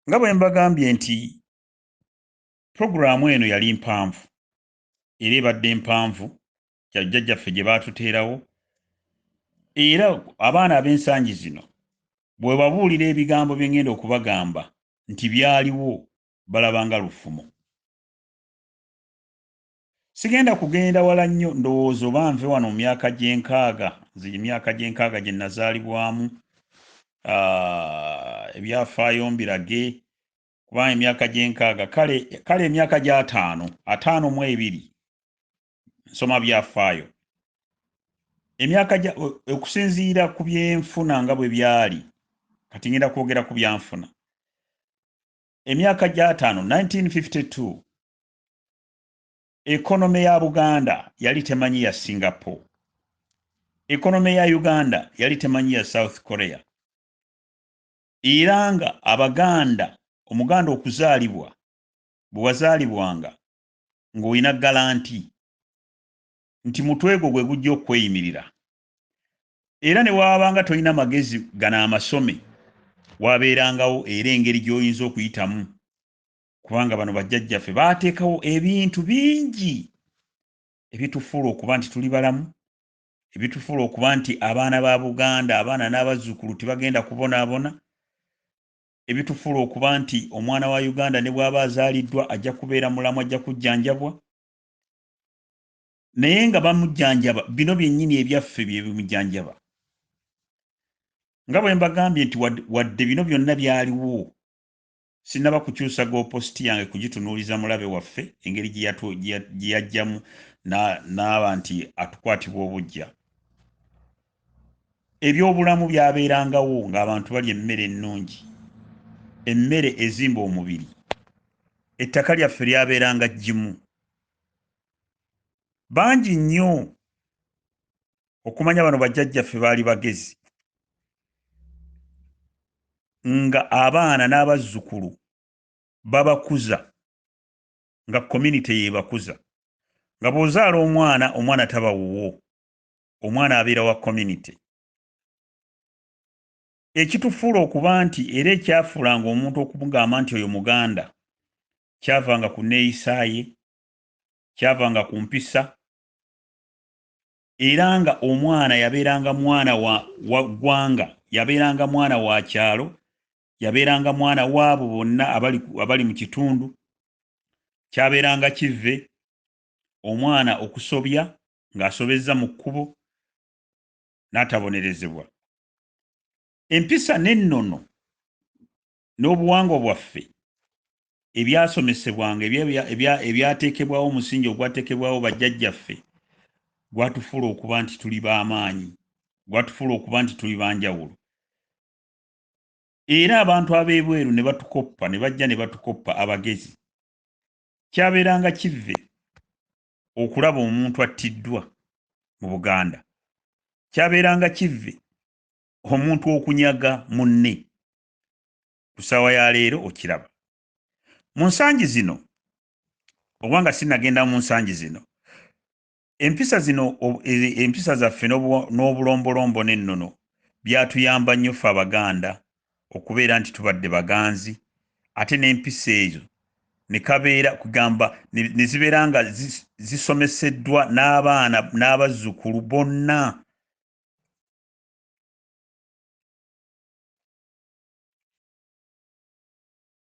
nga bwe mbagambye nti programu eno yali mpanvu era ebadde mpanvu jjajjaffe gye baatuteerawo era abaana ab'ensangi zino bwe babuulira ebigambo bye ngenda okubagamba nti byaliwo balaba nga lufumo. Sigenda kugenda wala nnyo ndowooza oba nve wano mu myaka gy'enkaaga emyaka gy'enkaaga gye nazaalibwamu ebyafaayo mbirage kubanga emyaka gy'enkaaga kale emyaka gy'ataano mu ebiri nsoma byafaayo emyaka okusinziira ku byenfuna nga bwe byali kati ngenda kwogera ku byanfuna emyaka gy'ataano 1952 ekonome ya Buganda yali temanyi ya Singapore, ekonome ya Uganda yali temanyi ya South Korea. Era nga Abaganda Omuganda okuzaalibwa bwe wazaalibwanga ng'olina galanti nti mutwe gwo gwe gujja okweyimirira. Era ne waabanga tolina magezi gano amasome waabeerangawo era engeri gy'oyinza okuyitamu kubanga bano bajjajjaffe baateekawo ebintu bingi ebitufuula okuba nti tuli balamu, ebitufuula okuba nti abaana ba Buganda, abaana n'abazzukulu tebagenda kubonaabona, ebitufuula okuba nti omwana wa Uganda ne bw'aba azaaliddwa ajja kubeera mulamu, ajja kujjanjabwa. Naye nga bamujjanjaba, bino byennyini ebyaffe bye bimujjanjaba. Nga bwe mbagambye nti wadde bino byonna byaliwo, sinnaba kukyusa gopositi yange kugitunuuliza mulabe waffe engeri gye yajjamu n'aba nti atukwatibwa obujja. Ebyobulamu byabeerangawo ng'abantu balya emmere ennungi, emmere ezimba omubiri. Ettaka lyaffe lyabeeranga ggimu. Bangi nnyo okumanya bano bajjajjaffe baali bagezi nga abaana n'abazzukulu babakuza nga community yebakuza nga bw'ozaala omwana taba wuwo, omwana abeera wa community. Ekitufuula okuba nti era ekyafuulanga omuntu okumugamba nti oyo Muganda kyavanga ku nneeyisa ye, kyavanga ku mpisa, era nga omwana yabeeranga mwana wa ggwanga, yabeeranga mwana wa kyalo, yabeeranga mwana waabo bonna abali mu kitundu, kyabeeranga kivve omwana okusobya ng'asobezza mu kkubo n'atabonerezebwa. Empisa n'ennono n'obuwangwa bwaffe ebyasomesebwanga ebyateekebwawo omusingi ogwateekebwawo bajjajjaffe gwatufuula okuba nti tuli b'amaanyi, gwatufuula okuba nti tuli banjawulo. Era abantu ab'ebweru ne batukoppa, ne bajja ne batukoppa abagezi. Kyabeeranga kivve okulaba omuntu attiddwa mu Buganda. Kyabeeranga kivve omuntu okunyaga munne. Ku ssaawa ya leero okiraba. Mu nsangi zino, obanga sinnagenda mu nsangi zino, empisa zaffe n'obulombolombo n'ennono byatuyamba nnyo ffe Abaganda okubeera nti tubadde baganzi, ate n'empisa ezo ne kabeera kugamba ne zibeera nga zisomeseddwa n'abaana n'abazzukulu bonna